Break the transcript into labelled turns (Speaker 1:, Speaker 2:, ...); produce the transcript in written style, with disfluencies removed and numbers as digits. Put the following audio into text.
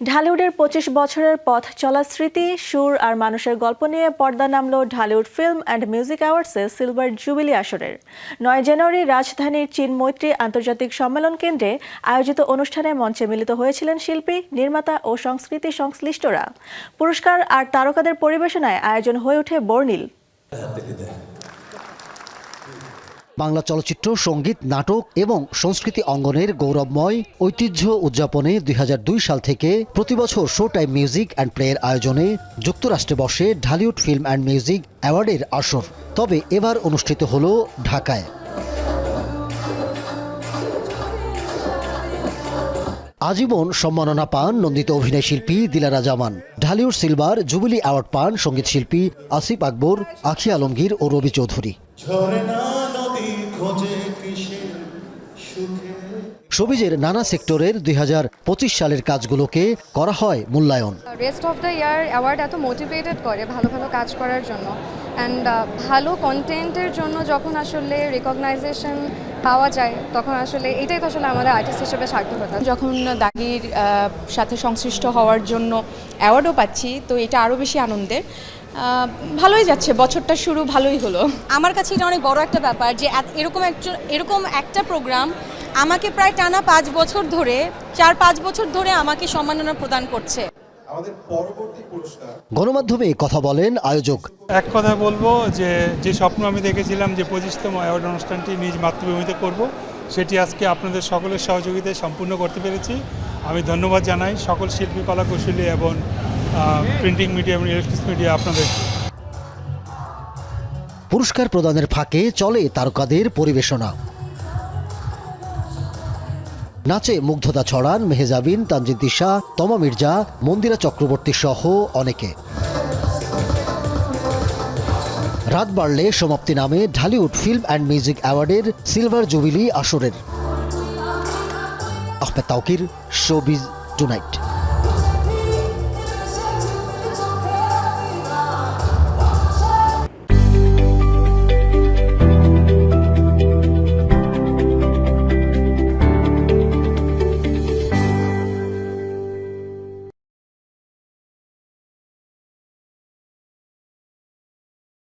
Speaker 1: ঢালিউডের ২৫ বছরের পথ চলা স্মৃতি, সুর আর মানুষের গল্প নিয়ে পর্দা নামল ঢালিউড ফিল্ম অ্যান্ড মিউজিক অ্যাওয়ার্ডসের সিলভার জুবিলি আসরের। ৯ জানুয়ারি রাজধানীর চীন মৈত্রী আন্তর্জাতিক সম্মেলন কেন্দ্রে আয়োজিত অনুষ্ঠানে মঞ্চে মিলিত হয়েছিলেন শিল্পী, নির্মাতা ও সংস্কৃতি সংশ্লিষ্টরা। পুরস্কার আর তারকাদের পরিবেশনায় আয়োজন হয়ে ওঠে বর্ণিল।
Speaker 2: বাংলা চলচ্চিত্র, সঙ্গীত, নাটক এবং সংস্কৃতি অঙ্গনের গৌরবময় ঐতিহ্য উদযাপনে ২০০২ সাল থেকে প্রতিবছর শো টাইম মিউজিক অ্যান্ড প্লেয়ের আয়োজনে যুক্তরাষ্ট্রে বসে ঢালিউড ফিল্ম অ্যান্ড মিউজিক অ্যাওয়ার্ডের আসর। তবে এবার অনুষ্ঠিত হলো ঢাকায়। আজীবন সম্মাননা পান নন্দিত অভিনয় শিল্পী দিলারা জামান। ঢালিউড সিলভার জুবিলি অ্যাওয়ার্ড পান সঙ্গীত শিল্পী আসিফ আকবর, আখি আলমগীর ও রবি চৌধুরী। শোবিজের নানা সেক্টরের ২০২৫ সালের কাজগুলোকে করা হয় মূল্যায়ন।
Speaker 3: Rest of the year award এত মোটিভেটেড করে ভালো ভালো কাজ করার জন্য, অ্যান্ড ভালো কন্টেন্টের জন্য যখন আসলে রিকগনাইজেশন পাওয়া যায় তখন আসলে এটাই তো আসলে আমাদের আর্টিস্ট হিসেবে সার্থকতা।
Speaker 4: যখন দাগির সাথে সংশ্লিষ্ট হওয়ার জন্য অ্যাওয়ার্ডও পাচ্ছি, তো এটা আরও বেশি আনন্দের। ভালোই যাচ্ছে, বছরটা শুরু ভালোই হলো।
Speaker 5: আমার কাছে এটা অনেক বড় একটা ব্যাপার যে এরকম একটা প্রোগ্রাম আমাকে প্রায় টানা ৫ বছর ধরে ৪-৫ বছর ধরে আমাকে সম্মাননা প্রদান করছে।
Speaker 2: গণমাধ্যমে কথা বলেন আয়োজক।
Speaker 6: এক কথা বলবো যে স্বপ্ন আমি দেখেছিলাম যে ২৫তম অ্যাওয়ার্ড অনুষ্ঠানটি নিজ মাতৃভূমিতে করব, সেটি আজকে আপনাদের সকলের সহযোগিতায় সম্পূর্ণ করতে পেরেছি। আমি ধন্যবাদ জানাই সকল শিল্পী, কলা কৌশলী এবং প্রিন্টিং মিডিয়া এবং ইলেকট্রনিক্স মিডিয়া আপনাদের।
Speaker 2: পুরস্কার প্রদানের ফাঁকে চলে তারকাদের পরিবেশনা। নাচে মুগ্ধতা ছড়ান মেহজাবিন, তানজিন তিশা, তমা মির্জা, মন্দিরা চক্রবর্তী সহ অনেকে। রাত বাড়লে সমাপ্তি নামে ঢালিউড ফিল্ম অ্যান্ড মিউজিক অ্যাওয়ার্ডের সিলভার জুবিলি আসরের। Ahmed Tawkir, showbiz tonight.